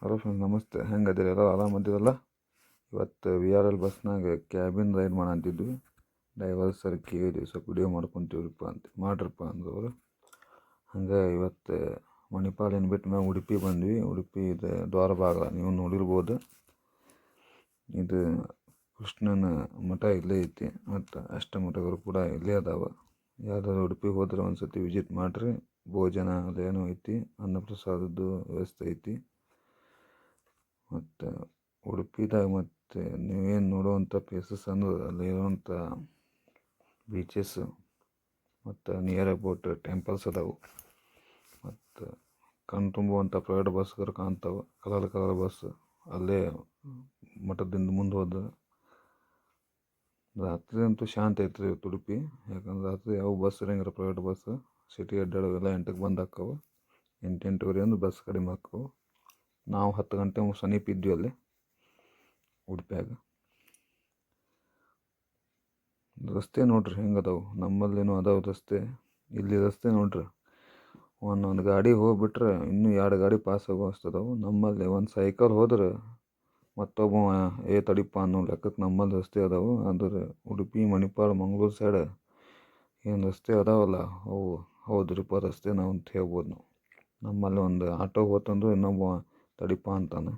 Hello friends, ನಮಸ್ತೆ. ಹೆಂಗದಿರಿ? ಎಲ್ಲ ಆರಾಮದಿರಲ್ಲ. ಇವತ್ತು VRL ಬಸ್ನಾಗ ಕ್ಯಾಬಿನ್ ರೈಡ್ ಮಾಡಂತಿದ್ವಿ. ಡ್ರೈವರ್ ಸರ್ ಕೇಳಿದ್ವಿ, ಸ್ವಲ್ಪ ವಿಡಿಯೋ ಮಾಡ್ಕೊತೀವ್ರಿಪ್ಪ ಮಾಡ್ರಪ್ಪ ಅಂದವರು. ಹಂಗೆ ಇವತ್ತು ಮಣಿಪಾಲಿನ ಬಿಟ್ಟು ಮ್ಯಾಗ ಉಡುಪಿ ಬಂದ್ವಿ. ಉಡುಪಿ ಇದು ದ್ವಾರಬಾಗ ನೀವು ನೋಡಿರ್ಬೋದು. ಇದು ಕೃಷ್ಣನ ಮಠ ಇಲ್ಲೇ ಐತಿ, ಮತ್ತು ಅಷ್ಟಮಠಗಳು ಕೂಡ ಇಲ್ಲೇ ಅದಾವ. ಯಾವ್ದಾದ್ರು ಉಡುಪಿಗೆ ಹೋದ್ರೆ ಒಂದು ಸತಿ ವಿಸಿಟ್ ಮಾಡಿರಿ. ಭೋಜನ ಅದೇನೋ ಐತಿ, ಅನ್ನಪ್ರಸಾದದ್ದು ವ್ಯವಸ್ಥೆ ಐತಿ. ಮತ್ತು ಉಡುಪಿದಾಗ ಮತ್ತು ನೀವೇನು ನೋಡುವಂಥ ಪ್ಲೇಸಸ್ ಅಂದ್ರೆ ಅಲ್ಲಿರುವಂಥ ಬೀಚಸ್ಸು ಮತ್ತು ನಿಯರ್ ಅಬೌಟ್ ಟೆಂಪಲ್ಸ್ ಅದಾವೆ. ಮತ್ತು ಕಣ್ಣು ತುಂಬುವಂಥ ಪ್ರೈವೇಟ್ ಬಸ್ಗಳು ಕಾಣ್ತಾವೆ, ಕಲರ್ ಬಸ್. ಅಲ್ಲೇ ಮಠದಿಂದ ಮುಂದೆ ಹೋದ ರಾತ್ರಿ ಅಂತೂ ಶಾಂತಿ ಐತ್ರಿ ಉಡುಪಿ. ಯಾಕಂದ್ರೆ ರಾತ್ರಿ ಯಾವ ಬಸ್ ಇರಂಗಿಲ್ಲ, ಪ್ರೈವೇಟ್ ಬಸ್. ಸಿಟಿ ಅಡ್ಡಾಡೋವೆಲ್ಲ 8ಕ್ಕೆ ಬಂದು ಹಾಕ್ಕವು. 8-8:30 ಅಂದ್ರೆ ಬಸ್ ಕಡಿಮೆ ಹಾಕ್ಕವು. ನಾವು 10 ಗಂಟೆ ಸಮೀಪ ಇದ್ವಿ ಅಲ್ಲಿ ಉಡುಪಿಯಾಗ. ರಸ್ತೆ ನೋಡ್ರಿ ಹೆಂಗದಾವು. ನಮ್ಮಲ್ಲಿನೂ ಅದಾವೆ ರಸ್ತೆ. ಇಲ್ಲಿ ರಸ್ತೆ ನೋಡ್ರಿ, ಒಂದೊಂದು ಗಾಡಿ ಹೋಗ್ಬಿಟ್ರೆ ಇನ್ನೂ 2 ಗಾಡಿ ಪಾಸ್ ಆಗೋ ಅಷ್ಟದಾವು. ನಮ್ಮಲ್ಲಿ ಒಂದು ಸೈಕಲ್ ಹೋದ್ರೆ ಮತ್ತೊಬ್ಬ ತಡಿಪ ಅನ್ನೋ ಲೆಕ್ಕಕ್ಕೆ ನಮ್ಮಲ್ಲಿ ರಸ್ತೆ ಅದಾವೆ. ಆದರೆ ಉಡುಪಿ, ಮಣಿಪಾಲ, ಮಂಗಳೂರು ಸೈಡ್ ಏನು ರಸ್ತೆ ಅದಾವಲ್ಲ, ಅವು ಹೌದ್ರಿಪ್ಪ ರಸ್ತೆ ನಾವು ಅಂತ ಹೇಳ್ಬೋದು ನಾವು. ನಮ್ಮಲ್ಲಿ ಒಂದು ಆಟೋ ಹೋತಂದ್ರೆ ಇನ್ನೊಬ್ಬ ತಡಿಪ ಅಂತಾನೆ.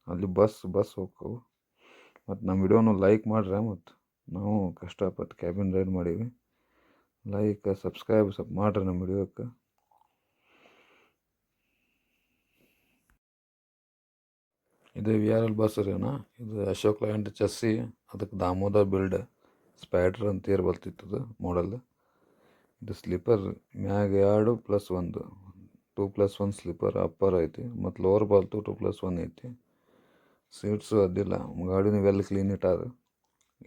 ಅಲ್ಲಿ ಬಸ್ ಹೋಗ್ತವೆ. ಮತ್ತು ನಮ್ಮ ವಿಡಿಯೋನು ಲೈಕ್ ಮಾಡ್ರೆ. ಮತ್ತು ನಾವು ಕಷ್ಟಪಟ್ಟು ಕ್ಯಾಬಿನ್ ರೈಡ್ ಮಾಡೀವಿ. ಲೈಕ್ ಸಬ್ಸ್ಕ್ರೈಬ್ ಸ್ವಲ್ಪ ಮಾಡ್ರಿ ನಮ್ಮ ವಿಡಿಯೋಕ್ಕೆ. ಇದು VRL ಬಸ್ ರೀ. ಇದು ಅಶೋಕ್ ಲ್ಯಾಂಡ್ ಚಸ್ಸಿ, ಅದಕ್ಕೆ ದಾಮೋದರ್ ಬಿಲ್ಡ್ ಸ್ಪೈಡ್ರ್ ಅಂತ ಏರ್ ಬರ್ತಿತ್ತದು ಮಾಡಲ್. ಇದು ಸ್ಲೀಪರ್ ಮ್ಯಾಗ 2+1 2+1 ಸ್ಲೀಪರ್ ಅಪ್ಪರ್ ಐತಿ. ಮತ್ತು ಲೋವರ್ ಬಾಲ್ತು 2+1 ಐತಿ. ಸೀಟ್ಸು ಅಡ್ಡಿಲ್ಲ, ಗಾಡಿನೂ ವೆಲ್ ಕ್ಲೀನ್ ಇಟ್ಟಾರ.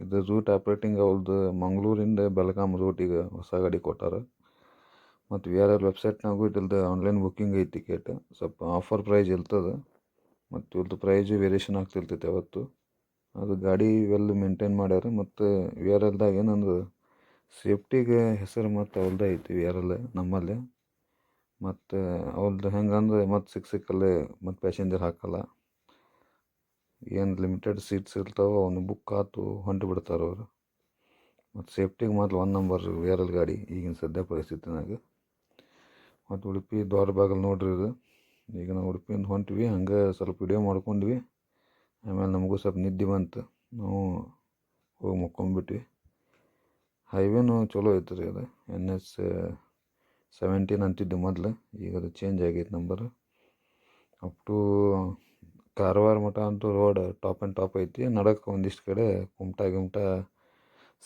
ಇದು ರೂಟ್ ಆಪ್ರೇಟಿಂಗ್ ಅವ್ರದ್ದು ಮಂಗಳೂರಿಂದ ಬೆಳಗಾಂ ರೂಟಿಗೆ ಹೊಸ ಗಾಡಿ ಕೊಟ್ಟಾರ. ಮತ್ತು VRL ವೆಬ್ಸೈಟ್ನಾಗೂ ಇದ್ರದ್ದು ಆನ್ಲೈನ್ ಬುಕ್ಕಿಂಗ್ ಐತಿ ಟಿಕೆಟ್. ಸ್ವಲ್ಪ ಆಫರ್ ಪ್ರೈಸ್ ಇರ್ತದೆ, ಮತ್ತು ಇವ್ರದ್ದು ಪ್ರೈಜು ವೇರಿಯೇಷನ್ ಆಗ್ತಿರ್ತೈತೆ ಅವತ್ತು. ಅದು ಗಾಡಿ ವೆಲ್ ಮೇಂಟೈನ್ ಮಾಡ್ಯಾರ. ಮತ್ತು VRLದಾಗ ಏನಂದ್ರೆ ಸೇಫ್ಟಿಗೆ ಹೆಸರು ಮತ್ತು ಅವ್ರದ್ದೇ ಐತಿ VRL ನಮ್ಮಲ್ಲಿ. ಮತ್ತು ಅವ್ರದ್ದು ಹೆಂಗಂದ್ರೆ ಮತ್ತು ಸಿಕ್ಕಲ್ಲೇ ಮತ್ತು ಪ್ಯಾಸೆಂಜರ್ ಹಾಕಲ್ಲ. ಏನು ಲಿಮಿಟೆಡ್ ಸೀಟ್ಸ್ ಇರ್ತಾವೆ ಅವನು ಬುಕ್ ಆತು ಹೊಂಟು ಬಿಡ್ತಾರೆ ಅವರು. ಮತ್ತು ಸೇಫ್ಟಿಗೆ ಮಾತ್ರ 1 ನಂಬರ್ VRL ಗಾಡಿ ಈಗಿನ ಸದ್ಯ ಪರಿಸ್ಥಿತಿನಾಗ. ಮತ್ತು ಉಡುಪಿ ದ್ವಾರಬಾಗಲ್ ನೋಡ್ರಿ ಇದು. ಈಗ ನಾವು ಉಡುಪಿಯಿಂದ ಹೊಂಟ್ವಿ, ಹಂಗೆ ಸ್ವಲ್ಪ ವಿಡಿಯೋ ಮಾಡ್ಕೊಂಡ್ವಿ. ಆಮೇಲೆ ನಮಗೂ ಸ್ವಲ್ಪ ನಿದ್ದೆ ಬಂತು, ನಾವು ಹೋಗಿ ಮುಕ್ಕೊಂಬಿಟ್ವಿ. ಹೈವೇನು ಚಲೋ ಐತೆ ರೀ. ಅದು NH17 ಅಂತಿದ್ದು ಮೊದಲು, ಈಗ ಅದು ಚೇಂಜ್ ಆಗೈತೆ ನಂಬರ್. ಅಪ್ ಟು ಕಾರವಾರ ಮಠ ಅಂತೂ ರೋಡ್ ಟಾಪ್ ಆ್ಯಂಡ್ ಟಾಪ್ ಐತಿ. ನಡಕ್ಕೆ ಒಂದಿಷ್ಟು ಕಡೆ ಕುಮಟಾ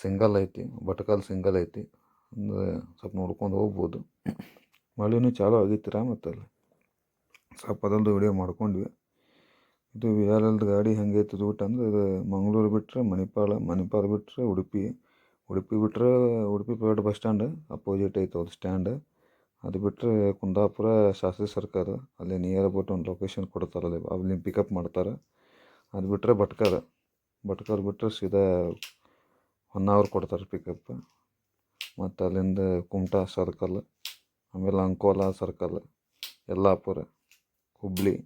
ಸಿಂಗಲ್ ಐತಿ, ಭಟ್ಕಲ್ ಸಿಂಗಲ್ ಐತಿ. ಅಂದರೆ ಸ್ವಲ್ಪ ನೋಡ್ಕೊಂಡು ಹೋಗ್ಬೋದು. ಮಳೆನೂ ಚಾಲೂ ಆಗೈತಿರ. ಮತ್ತು ಅಲ್ಲಿ ಸ್ವಲ್ಪ ಅದರದ್ದು ವಿಡಿಯೋ ಮಾಡ್ಕೊಂಡ್ವಿ. ಇದು VRLದು ಗಾಡಿ ಹೆಂಗೈತಿ ರೂಟ್ ಅಂದ್ರೆ, ಇದು ಮಂಗಳೂರು ಬಿಟ್ಟರೆ ಮಣಿಪಾಲ ಬಿಟ್ಟರೆ ಉಡುಪಿ ಬಿಟ್ಟರೆ Udupi private bus stand opposite ಐತೆ ಅವ್ರ ಸ್ಟ್ಯಾಂಡ್. ಅದು ಬಿಟ್ಟರೆ ಕುಂದಾಪುರ ಶಾಸ್ತ್ರಿ ಸರ್ಕಾರ, ಅಲ್ಲಿ ನಿಯರ್ ಅಬೌಟ್ ಒಂದು ಲೊಕೇಶನ್ ಕೊಡ್ತಾರೆ, ಅಲ್ಲಿ ಪಿಕಪ್ ಮಾಡ್ತಾರೆ. ಅದು ಬಿಟ್ಟರೆ ಭಟ್ಕಲ್ ಬಿಟ್ಟರೆ ಸೀದಾ ಹೊನ್ನಾವರ ಕೊಡ್ತಾರೆ ಪಿಕಪ್. ಮತ್ತು ಅಲ್ಲಿಂದ ಕುಮಟಾ ಸರ್ಕಲ್, ಆಮೇಲೆ ಅಂಕೋಲಾ ಸರ್ಕಲ್, ಯಲ್ಲಾಪುರ, ಹುಬ್ಳಿ,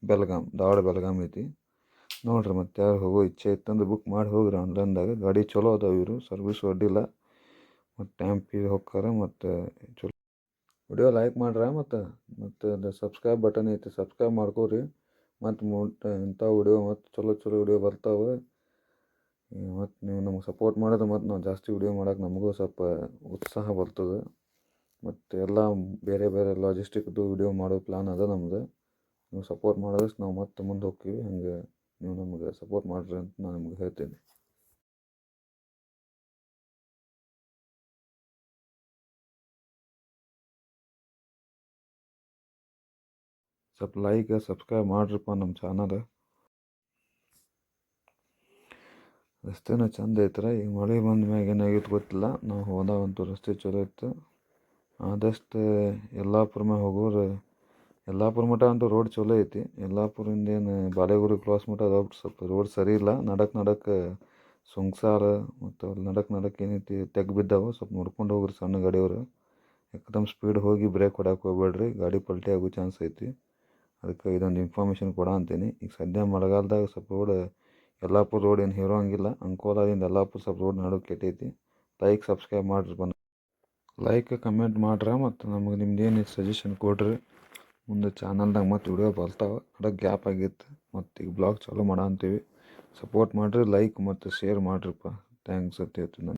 ಬೆಳಗಾಂ, ಧಾರವಾಡ ಬೆಳಗಾಂ ಐತಿ. ನೋಡಿರಿ, ಮತ್ತು ಯಾರು ಹೋಗೋ ಇಚ್ಛೆ ಇತ್ತಂದ್ರೆ ಬುಕ್ ಮಾಡಿ ಹೋಗ್ರಿ ಆನ್ಲೈನ್ದಾಗ. ಗಾಡಿ ಚಲೋ ಅದಾವೆ, ಇವರು ಸರ್ವಿಸು ಅಡ್ಡಿಲ್ಲ. ಮತ್ತು ಟೈಮ್ ಹೋಗ್ತಾರೆ. ಮತ್ತು ಚಲೋ ವಿಡಿಯೋ ಲೈಕ್ ಮಾಡ್ರೆ. ಮತ್ತು ಅದು ಸಬ್ಸ್ಕ್ರೈಬ್ ಬಟನ್ ಐತಿ, ಸಬ್ಸ್ಕ್ರೈಬ್ ಮಾಡ್ಕೋರಿ. ಮತ್ತು ಇಂಥ ವಿಡಿಯೋ ಮತ್ತು ಚಲೋ ವಿಡಿಯೋ ಬರ್ತಾವೆ. ಮತ್ತು ನೀವು ನಮಗೆ ಸಪೋರ್ಟ್ ಮಾಡಿದ್ರೆ ಮತ್ತು ನಾವು ಜಾಸ್ತಿ ವಿಡಿಯೋ ಮಾಡೋಕೆ ನಮಗೂ ಸ್ವಲ್ಪ ಉತ್ಸಾಹ ಬರ್ತದೆ. ಮತ್ತು ಎಲ್ಲ ಬೇರೆ ಲಾಜಿಸ್ಟಿಕ್ದು ವಿಡಿಯೋ ಮಾಡೋ ಪ್ಲ್ಯಾನ್ ಅದ ನಮ್ದು. ನೀವು ಸಪೋರ್ಟ್ ಮಾಡಿದಷ್ಟು ನಾವು ಮತ್ತೆ ಮುಂದೆ ಹೋಗ್ತೀವಿ. ಹಂಗೆ ನೀವು ನಮಗೆ ಸಪೋರ್ಟ್ ಮಾಡಿರಿ ಅಂತ ನಾನು ನಿಮ್ಗೆ ಹೇಳ್ತೀನಿ. ಸ್ವಲ್ಪ ಲೈಕ್ ಸಬ್ಸ್ಕ್ರೈಬ್ ಮಾಡ್ರಪ್ಪ ನಮ್ಮ ಚಾನಲ್. ರಸ್ತೆನೂ ಚಂದ ಐತ್ರ. ಈಗ ಮಳೆ ಬಂದ ಮ್ಯಾಗ ಏನಾಗಿತ್ತು ಗೊತ್ತಿಲ್ಲ, ನಾವು ಹೋದಾಗಂತೂ ರಸ್ತೆ ಚಲೋ ಇತ್ತು. ಆದಷ್ಟು ಯಲ್ಲಾಪುರ ಮ್ಯಾಗ ಹೋಗೋರು, ಯಲ್ಲಾಪುರ ಮಠ ಅಂತೂ ರೋಡ್ ಚಲೋ ಐತಿ. ಯಲ್ಲಾಪುರಿಂದ ಏನು ಬಾಳೆಗುರಿ ಕ್ರಾಸ್ ಮಠ ಅದಾವ, ಸ್ವಲ್ಪ ರೋಡ್ ಸರಿ ಇಲ್ಲ. ನಡಕ್ಕೆ ಸುಂಗ್ಸಾರ ಮತ್ತು ಅಲ್ಲಿ ನಡಕ್ಕೆ ಏನೈತಿ ತೆಗ್ ಬಿದ್ದಾವೆ. ಸ್ವಲ್ಪ ನೋಡ್ಕೊಂಡು ಹೋಗ್ರಿ ಸಣ್ಣ ಗಾಡಿಯವರು. ಏಕದಮ್ ಸ್ಪೀಡ್ ಹೋಗಿ ಬ್ರೇಕ್ ಹೊಡ್ಯಾಕೆ ಹೋಗ್ಬೇಡ್ರಿ, ಗಾಡಿ ಪಲ್ಟಿ ಆಗೋ ಚಾನ್ಸ್ ಐತಿ. ಅದಕ್ಕೆ ಇದೊಂದು ಇನ್ಫಾರ್ಮೇಷನ್ ಕೊಡ ಅಂತೀನಿ. ಈಗ ಸದ್ಯ ಮಳೆಗಾಲದಾಗ ಸ್ವಲ್ಪ ರೋಡ್ ಯಲ್ಲಾಪುರ ರೋಡ್ ಏನು ಹೀರೋ ಹಂಗಿಲ್ಲ. ಅಂಕೋಲಾದಿಂದ ಯಲ್ಲಾಪುರ ಸ್ವಲ್ಪ ರೋಡ್ ನಡುವೆ ಕೆಟ್ಟೈತಿ. ಲೈಕ್ ಸಬ್ಸ್ಕ್ರೈಬ್ ಮಾಡಿರಿ ಬಂದು ಲೈಕ್ ಕಮೆಂಟ್ ಮಾಡ್ರಿ ಮತ್ತು ನಮಗೆ ನಿಮ್ದು ಏನು ಸಜೆಷನ್ ಕೊಡ್ರಿ. ಮುಂದೆ ಚಾನಲ್ದಾಗ ಮತ್ತು ವಿಡಿಯೋ ಬರ್ತಾವೆ. ಅದಕ್ಕೆ ಗ್ಯಾಪ್ ಆಗಿತ್ತು ಮತ್ತು ಈಗ ಬ್ಲಾಗ್ ಚಾಲೂ ಅಂತೀವಿ. ಸಪೋರ್ಟ್ ಮಾಡಿರಿ, ಲೈಕ್ ಮತ್ತು ಶೇರ್ ಮಾಡಿರಿಪ್ಪ. ಥ್ಯಾಂಕ್ಸ್ ಅಂತ ಹೇಳ್ತೀನಿ ನಾನು.